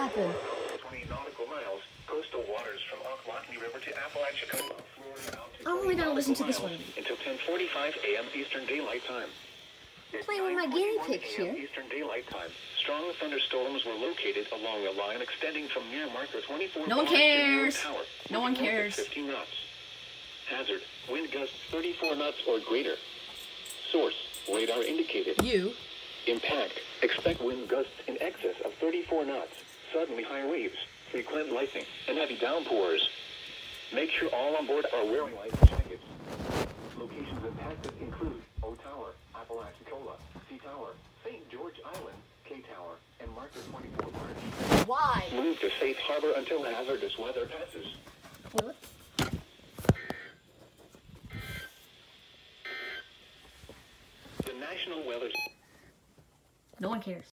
happened? 20 nautical miles, coastal waters from Ocklackney River to Apalachicola, Florida, out to I'm only gonna listen to this one. until 10:45 a.m. Eastern Daylight Time. Playing with my guinea pigs here. Eastern Daylight Time. Strong thunderstorms were located along a line extending from near marker 24. No one cares. Tower, No one cares. 50 knots. Hazard: wind gusts 34 knots or greater. Source: radar indicated. You. Impact: expect wind gusts in excess of 34 knots. Suddenly high waves, frequent lightning, and heavy downpours. Make sure all on board are wearing life jackets. Locations impacted include O Tower, Apalachicola, C Tower, St. George Island, K Tower, and marker 24 March. Why? Move to safe harbor until hazardous weather passes. What? The National Weather... No one cares.